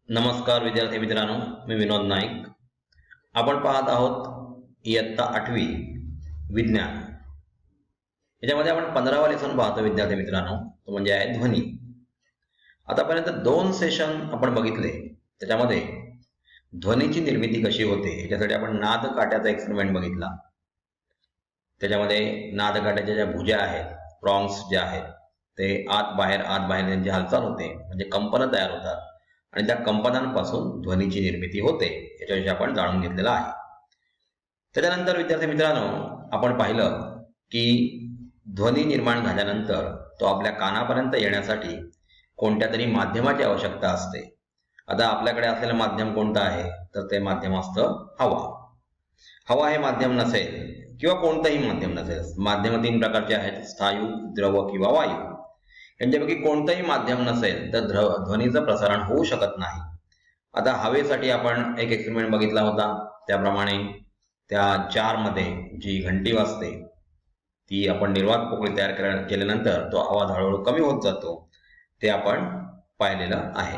नमस्कार विद्यार्थी मित्रांनो, मी विनोद नाईक. आपण पाहत आहोत इयत्ता 8वी विज्ञान. याच्यामध्ये आपण 15वा लेसन पाहतो विद्यार्थी मित्रांनो, तो म्हणजे आहे ध्वनी. आतापर्यंत 2 सेशन आपण बघितले. त्याच्यामध्ये ध्वनीची निर्मिती कशी होते याच्यासाठी आपण नाद काट्याचा एक्सपेरिमेंट बघितला. त्याच्यामध्ये नाद काट्याच्या ज्या भुजा आहेत, प्रॉन्ग्स जे आहेत, ते आत बाहेर त्यांची हालचाल होते, म्हणजे कंपन तयार होतात आणि त्या कंपनांपासून ध्वनीची निर्मिती होते. याच्याविषयी आपण जाणून घेतलेला आहे. त्याच्यानंतर विद्यार्थी मित्रांनो, आपण पाहिलं की ध्वनी निर्माण झाल्यानंतर तो आपल्या कानापर्यंत येण्यासाठी कोणत्या तरी माध्यमाची आवश्यकता असते. आता आपल्याकडे असलेलं माध्यम कोणतं आहे, तर ते माध्यम असतं हवा. हवा हे माध्यम नसेल किंवा कोणतंही माध्यम नसेल, माध्यम 3 प्रकारचे आहेत: स्थायू, द्रव किंवा वायू. यांच्यापैकी कोणतंही माध्यम नसेल तर ध्वनीचं प्रसारण होऊ शकत नाही. आता हवेसाठी आपण एक एक्सपेरिमेंट बघितला होता. त्याप्रमाणे त्या जारमध्ये जी घंटी वाजते ती आपण निर्वात पोकळी तयार केल्यानंतर तो आवाज हळूहळू कमी होत जातो, ते आपण पाहिलेलं आहे.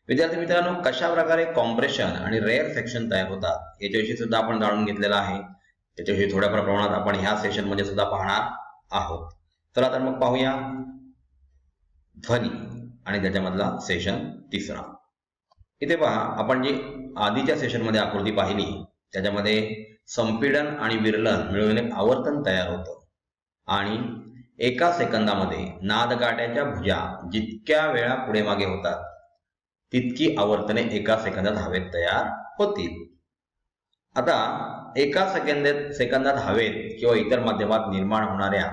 विद्यार्थी मित्रांनो, कशा प्रकारे कॉम्प्रेशन आणि रेअर सेक्शन तयार होतात याच्याविषयी सुद्धा आपण जाणून घेतलेलं आहे. त्याच्याविषयी थोड्या प्रमाणात आपण ह्या सेशन मध्ये सुद्धा पाहणार आहोत. चला तर मग पाहूया ध्वनी आणि त्याच्यामधला सेशन 3. इथे पहा, आपण जी आधीच्या सेशन मध्ये आकृती पाहिली त्याच्यामध्ये संपीडन आणि विरलन मिळून एक आवर्तन तयार होतं आणि एका सेकंदामध्ये नादकाट्याच्या भुजा जितक्या वेळा पुढे मागे होतात तितकी आवर्तने एका सेकंदात हवेत तयार होतील. आता एका सेकंदात हवेत किंवा इतर माध्यमात निर्माण होणाऱ्या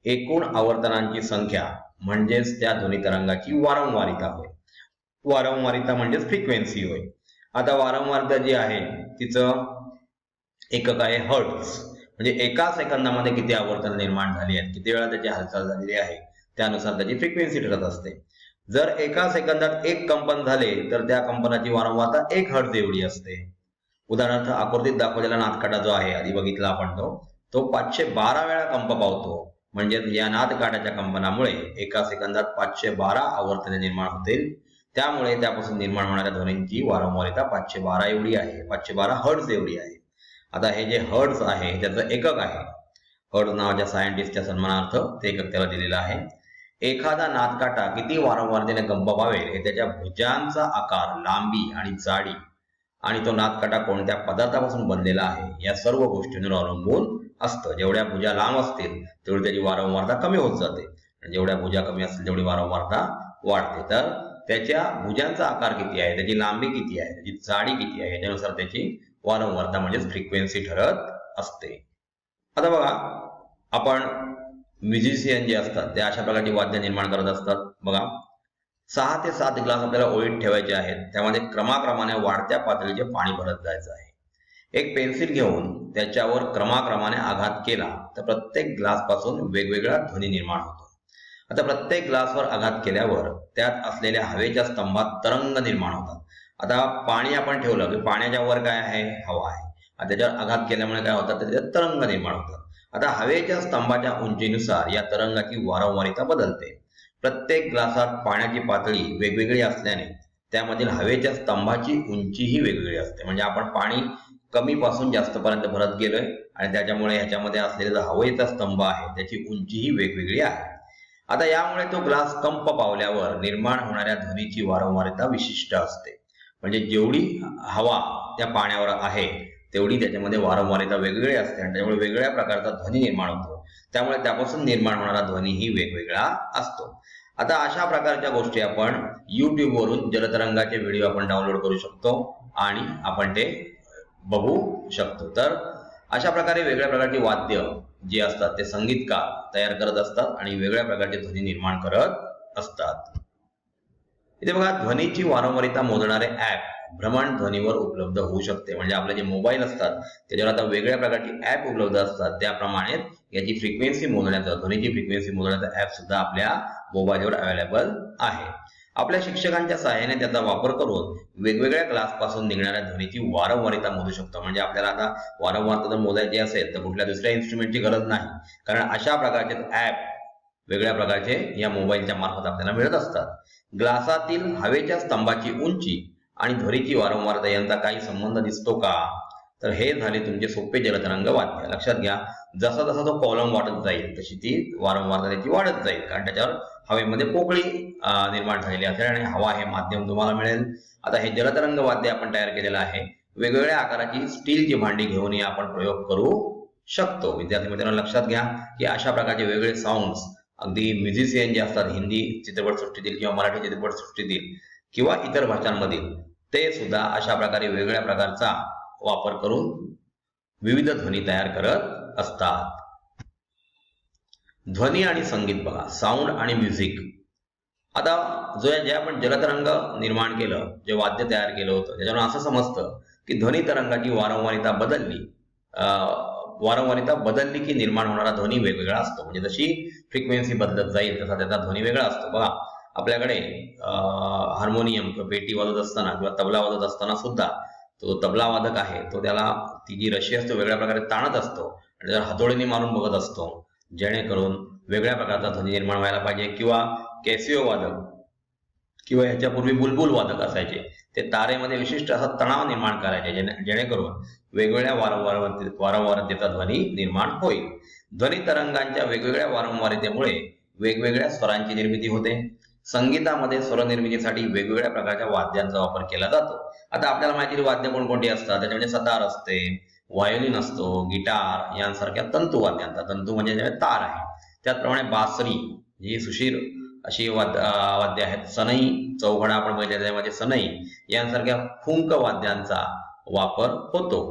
एकूण आवर्तनांची संख्या म्हणजेच त्या ध्वनी तरंगाची वारंवारिता होय. वारंवारिता म्हणजेच फ्रिक्वेन्सी होय. आता वारंवारिता जी आहे तिचं एकक आहे हर्ट्झ. म्हणजे एका सेकंदामध्ये किती आवर्तन निर्माण झाली आहेत, किती वेळा त्याची हालचाल झालेली आहे, त्यानुसार त्याची फ्रिक्वेन्सी ठरत असते. जर एका सेकंदात 1 कंपन झाले तर त्या कंपनाची वारंवारता 1 हर्ट्झ एवढी असते. उदाहरणार्थ आकृतीत दाखवलेला नादकाटा जो आहे, आधी बघितला आपण, तो 512 वेळा कंप पावतो. म्हणजे या नादकाट्याच्या कंपनामुळे एका सेकंदात 512 आवर्तने निर्माण होतील. त्यामुळे त्यापासून निर्माण होणाऱ्या ध्वनींची वारंवारिता 512 एवढी आहे, 512 हर्ट्झ एवढी आहे. आता हे जे हर्ट्झ आहे त्याचं एकक आहे. हर्ट्झ नावाच्या सायंटिस्टच्या सन्मानार्थ ते एकक त्याला दिलेलं आहे. एखादा नादकाटा किती वारंवारतेने कंप पावेल हे त्याच्या भुजांचा आकार, लांबी आणि जाडी आणि तो नादकाटा कोणत्या पदार्थापासून बनलेला आहे या सर्व गोष्टींवर अवलंबून असतं. जेवढ्या भुजा लांब असतील तेवढी त्याची वारंवारता कमी होत जाते, जेवढ्या भुजा कमी असतील तेवढी वारंवारता वाढते. तर त्याच्या भुजांचा आकार किती आहे, त्याची लांबी किती आहे, त्याची जाडी किती आहे, याच्यानुसार त्याची वारंवारता म्हणजेच फ्रिक्वेन्सी ठरत असते. आता बघा, आपण म्युझिशियन जे असतात ते अशा प्रकारची वाद्य निर्माण करत असतात. बघा, 6 ते 7 ग्लास आपल्याला ओळीत ठेवायचे आहेत. त्यामध्ये क्रमाक्रमाने वाढत्या पातळीचे पाणी भरत जायचं आहे. एक पेन्सिल घेऊन त्याच्यावर क्रमाक्रमाने आघात केला तर प्रत्येक ग्लास पासून वेगवेगळा ध्वनी निर्माण होतो. आता प्रत्येक ग्लासवर आघात केल्यावर त्यात असलेल्या हवेच्या स्तंभात तरंग निर्माण होतात. आता पाणी आपण ठेवलं की पाण्याच्या वर काय आहे, हवा आहे. आता त्याच्यावर आघात केल्यामुळे काय होतात, त्याच्यात तरंग निर्माण होतात. आता हवेच्या स्तंभाच्या उंचीनुसार या तरंगाची वारंवारिता बदलते. प्रत्येक ग्लासात पाण्याची पातळी वेगवेगळी असल्याने त्यामधील हवेच्या स्तंभाची उंचीही वेगवेगळी असते. म्हणजे आपण पाणी कमी पासून जास्त पर्यंत भरत गेलोय आणि त्याच्यामुळे ह्याच्यामध्ये असलेला जो हवेचा स्तंभ आहे त्याची उंचीही वेगवेगळी आहे. आता यामुळे तो ग्लास कंप पावल्यावर निर्माण होणाऱ्या ध्वनीची वारंवारिता विशिष्ट असते. म्हणजे जेवढी हवा त्या पाण्यावर आहे तेवढी त्याच्यामध्ये वारंवारिता वेगवेगळी असते आणि त्यामुळे वेगवेगळ्या प्रकारचा ध्वनी निर्माण होतो. त्यामुळे त्यापासून निर्माण होणारा ध्वनीही वेगवेगळा असतो. आता अशा प्रकारच्या गोष्टी आपण YouTube वरून जलतरंगाचे व्हिडिओ आपण डाउनलोड करू शकतो आणि आपण ते बघू शकतो. तर अशा प्रकारे वेगळ्या प्रकारची वाद्य जी असतात ते संगीतकार तयार करत असतात आणि वेगळ्या प्रकारचे ध्वनी निर्माण करत असतात. इथे बघा, ध्वनीची वारंवारिता मोजणारे ऍप भ्रमणध्वनीवर उपलब्ध होऊ शकते. म्हणजे आपले जे मोबाईल असतात त्याच्यावर आता वेगळ्या प्रकारची ऍप उपलब्ध असतात. त्याप्रमाणे याची फ्रिक्वेन्सी मोजण्याचं, ध्वनीची फ्रिक्वेन्सी मोजण्याचा ऍप सुद्धा आपल्या मोबाईलवर अवेलेबल आहे. आपल्या शिक्षकांच्या सहाय्याने त्याचा वापर करून वेगवेगळ्या क्लासपासून निघणाऱ्या ध्वनीची वारंवारिता मोजू शकतो. म्हणजे आपल्याला आता वारंवारता जर मोजायची असेल तर कुठल्या दुसऱ्या इन्स्ट्रुमेंटची गरज नाही, कारण अशा प्रकारचे ऍप वेगळ्या प्रकारचे या मोबाईलच्या मार्फत आपल्याला मिळत असतात. ग्लासातील हवेच्या स्तंभाची उंची आणि ध्वनीची वारंवारता यांचा काही संबंध दिसतो का? तर हे झाले तुमचे सोपे जलतरंग वाद्य. लक्षात घ्या, जसा जसा तो कॉलम वाढत जाईल तशी ती वारंवारता त्याची वाढत जाईल, कारण त्याच्यावर हवेमध्ये पोकळी निर्माण झालेली असेल आणि हवा हे माध्यम तुम्हाला मिळेल. आता हे जलतरंग वाद्य आपण तयार केलेलं आहे. वेगवेगळ्या आकाराची स्टीलची भांडी घेऊनही आपण प्रयोग करू शकतो. विद्यार्थी मित्रांनो, लक्षात घ्या की अशा प्रकारचे वेगवेगळे साऊंड्स अगदी म्युझिशियन जे असतात हिंदी चित्रपटसृष्टीतील किंवा मराठी चित्रपटसृष्टीतील किंवा इतर भाषांमधील, ते सुद्धा अशा प्रकारे वेगवेगळ्या प्रकारचा वापर करून विविध ध्वनी तयार करत असतात. ध्वनी आणि संगीत बघा, साऊंड आणि म्युझिक. आता जे आपण जलतरंग निर्माण केलं, जे वाद्य तयार केलं होतं, त्याच्यावर असं समजतं की ध्वनी तरंगाची वारंवारता बदलली की निर्माण होणारा ध्वनी वेगवेगळा असतो. म्हणजे जशी फ्रिक्वेन्सी बदलत जाईल तसा त्याचा ध्वनी वेगळा असतो. बघा, आपल्याकडे हार्मोनियम किंवा पेटी वाजत असताना किंवा तबला वाजत असताना सुद्धा तो तबला वादक आहे तो त्याला ती जी रशी असतो वेगळ्या प्रकारे ताणत असतो आणि जर हातोडीने मारून बघत असतो, जेणेकरून वेगळ्या प्रकारचा ध्वनी निर्माण व्हायला पाहिजे. किंवा कॅसिओ वादक किंवा ह्याच्यापूर्वी बुलबुल वादक असायचे, ते तारेमध्ये विशिष्ट असा तणाव निर्माण करायचे, जेणेकरून वेगवेगळ्या वारंवारतेचा ध्वनी निर्माण होईल. ध्वनी तरंगांच्या वेगवेगळ्या वारंवारतेमुळे वेगवेगळ्या स्वरांची निर्मिती होते. संगीतामध्ये स्वर निर्मितीसाठी वेगवेगळ्या प्रकारच्या वाद्यांचा वापर केला जातो. आता आपल्याला माहिती वाद्य कोणकोणती असतात, त्याच्यामध्ये सतार असते, व्हायोलिन असतो, गिटार यांसारख्या तंतू वाद्यांचा, तंतू म्हणजे तार आहे. त्याचप्रमाणे बासरी जी सुशीर अशी वाद्य आहेत, सनई, चौघडा आपण बघितले त्यामध्ये सनई यांसारख्या फुंक वाद्यांचा वापर होतो.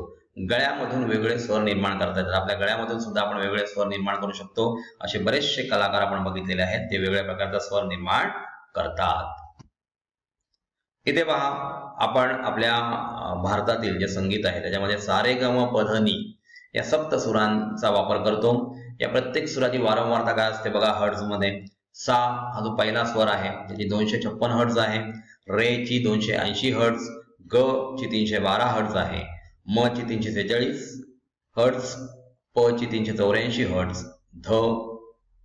गळ्यामधून वेगवेगळे स्वर निर्माण करता येतात. आपल्या गळ्यामधून सुद्धा आपण वेगवेगळे स्वर निर्माण करू शकतो. असे बरेचसे कलाकार आपण बघितलेले आहेत, ते वेगवेगळ्या प्रकारचा स्वर निर्माण करतात. इथे पहा, आपण आपल्या भारतातील जे संगीत आहे त्याच्यामध्ये सारे ग म प ध नी या सप्त सुरांचा वापर करतो. या प्रत्येक सुराची वारंवारता काय असते बघा, हर्ट्झ मध्ये. सा हा जो पहिला स्वर आहे त्याची 256 हर्ट्झ आहे, रे ची 280 हर्ट्झ, ग ची 312 हर्ट्झ आहे, म ची 346 हर्ट्झ, प ची 384 हर्ट्झ, ध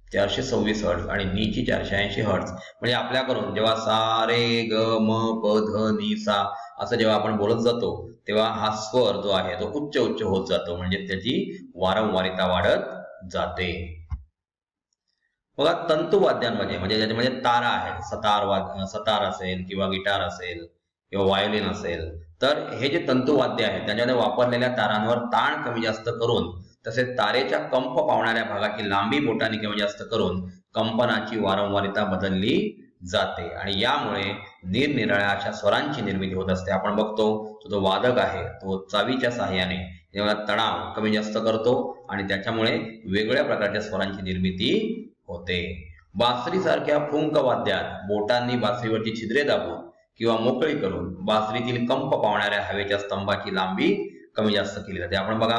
426 हर्ट्झ आणि नी ची 480 हर्ट्झ. म्हणजे आपल्याकडून जेव्हा सा रे ग म प ध नी सा असं जेव्हा आपण बोलत जातो तेव्हा हा स्वर जो आहे तो उच्च उच्च होत जातो, म्हणजे त्याची वारंवारता वाढत जाते. बघा, तंतुवाद्यांमध्ये म्हणजे ज्याच्यामध्ये तारा आहे, सतार असेल किंवा गिटार असेल किंवा व्हायोलिन असेल, तर हे जे तंतुवाद्य आहेत त्याच्यामध्ये वापरलेल्या तारांवर ताण कमी जास्त करून तसेच तारेच्या कंप पावणाऱ्या भागाची लांबी बोटाने कमी जास्त करून कंपनाची वारंवारता बदलली जाते आणि यामुळे निरनिराळ्या अशा स्वरांची निर्मिती होत असते. आपण बघतो तो वादक आहे तो चावीच्या सहाय्याने जेव्हा तणाव कमी जास्त करतो आणि त्याच्यामुळे वेगवेगळ्या प्रकारच्या स्वरांची निर्मिती होते. बासरी सारख्या फुंक वाद्यात बोटांनी बासरीवरची छिद्रे दाबून किंवा मोकळी करून बासरीतील कंप पावणाऱ्या हवेच्या स्तंभाची लांबी कमी जास्त केली जाते. आपण बघा,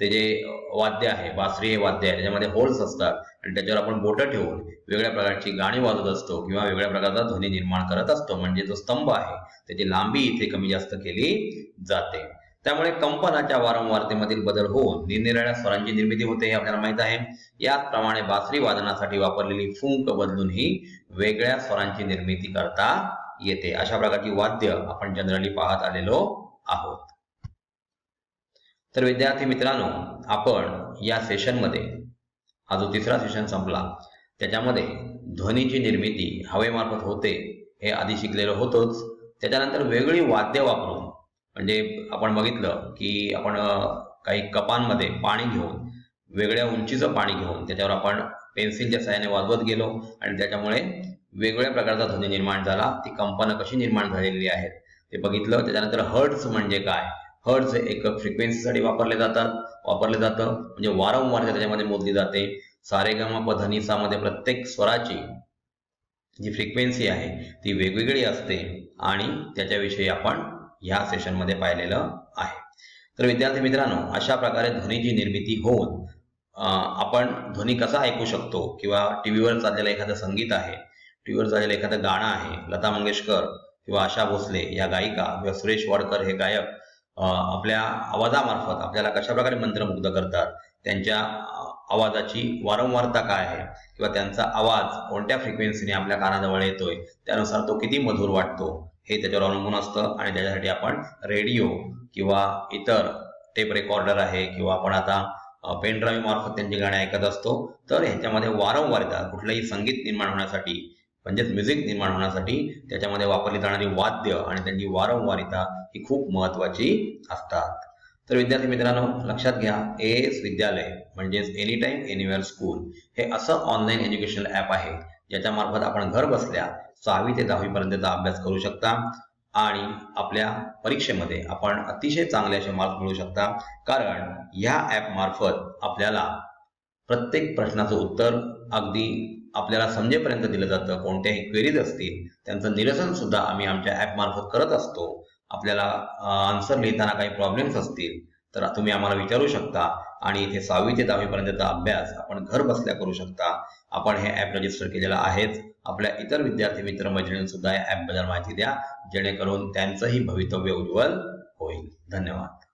ते जे वाद्य आहे, बासरी हे वाद्य आहे, त्याच्यामध्ये होल्स असतात आणि त्याच्यावर आपण बोटं ठेवून वेगवेगळ्या प्रकारची गाणी वाजवत असतो किंवा वेगवेगळ्या प्रकारचा ध्वनी निर्माण करत असतो, म्हणजे जो स्तंभ आहे त्याची लांबी इथे कमी जास्त केली जाते. त्यामुळे कंपनाच्या वारंवारतेमधील बदल होऊन निरनिराळ्या स्वरांची निर्मिती होते, हे आपल्याला माहित आहे. याचप्रमाणे बासरी वादनासाठी वापरलेली फुंक बदलून ही वेगळ्या स्वरांची निर्मिती करता येते. अशा प्रकारची वाद्य आपण जनरली पाहत आलेलो आहोत. तर विद्यार्थी मित्रांनो, आपण या सेशनमध्ये, हा जो तिसरा सेशन संपला त्याच्यामध्ये ध्वनीची निर्मिती हवेमार्फत होते हे आधी शिकलेलो होतोच. त्याच्यानंतर वेगळी वाद्य वापरून, म्हणजे आपण बघितलं की आपण काही कपांमध्ये पाणी घेऊन, वेगळ्या उंचीचं पाणी घेऊन त्याच्यावर आपण पेन्सिलच्या सहाय्याने वाजवत गेलो आणि त्याच्यामुळे वेगवेगळ्या प्रकारचा ध्वनी निर्माण झाला. ती कंपनं कशी निर्माण झालेली आहेत ते बघितलं. त्याच्यानंतर हर्ट्झ म्हणजे काय, हर्ट्झ एक फ्रिक्वेन्सीसाठी वापरले जातं, म्हणजे वारंवारता त्याच्यामध्ये मोजली जाते. सारेगम प ध नी सा मध्ये प्रत्येक स्वराची जी फ्रिक्वेन्सी आहे ती वेगवेगळी असते आणि त्याच्याविषयी आपण ह्या सेशनमध्ये पाहिलेलं आहे. तर विद्यार्थी मित्रांनो, अशा प्रकारे ध्वनीची निर्मिती होऊन आपण ध्वनी कसा ऐकू शकतो, किंवा टीव्हीवर चाललेलं एखादं संगीत आहे, टीव्हीवर चाललेलं एखादं गाणं आहे, लता मंगेशकर किंवा आशा भोसले या गायिका किंवा सुरेश वाडकर हे गायक आपल्या आवाजामार्फत आपल्याला कशा प्रकारे मंत्रमुग्ध करतात, त्यांच्या आवाजाची वारंवारता काय आहे किंवा त्यांचा आवाज कोणत्या फ्रिक्वेन्सीने आपल्या कानाजवळ येतोय, त्यानुसार तो किती मधुर वाटतो हे त्याच्यावर अवलंबून असतं. आणि त्याच्यासाठी आपण रेडिओ किंवा इतर टेप रेकॉर्डर आहे किंवा आपण आता पेन ड्राईव्ह मार्फत त्यांची गाणी ऐकत असतो. तर ह्याच्यामध्ये वारंवारता कुठलंही संगीत निर्माण होण्यासाठी म्हणजेच म्युझिक निर्माण होण्यासाठी त्याच्यामध्ये वापरली जाणारी वाद्य आणि त्यांची वारंवारता ही खूप महत्वाची असतात. तर विद्यार्थी मित्रांनो, लक्षात घ्या, AS विद्यालय म्हणजेच एनी टाइम एनिवेअर स्कूल हे असं ऑनलाईन एज्युकेशनल ॲप आहे ज्याच्या मार्फत आपण घर बसल्या 6वी ते 10वी पर्यंतचा अभ्यास करू शकता आणि आपल्या परीक्षेमध्ये आपण अतिशय चांगले असे मार्क्स मिळवू शकता. कारण या ॲप मार्फत आपल्याला प्रत्येक प्रश्नाचं उत्तर अगदी आपल्याला समजेपर्यंत दिलं जातं. कोणत्याही क्वेरीज असतील त्यांचं निरसन सुद्धा आम्ही आमच्या ॲप मार्फत करत असतो. आपल्याला आन्सर लिहिताना काही प्रॉब्लेम्स असतील तर तुम्ही आम्हाला विचारू शकता आणि इथे 6वी ते 10वी पर्यंतचा अभ्यास आपण घर बसल्या करू शकता. आपण हे ॲप रजिस्टर केलेलं आहेच. आपल्या इतर विद्यार्थी मित्र मैत्रिणींना सुद्धा या ॲपबद्दल माहिती द्या, जेणेकरून त्यांचंही भवितव्य उज्ज्वल होईल. धन्यवाद.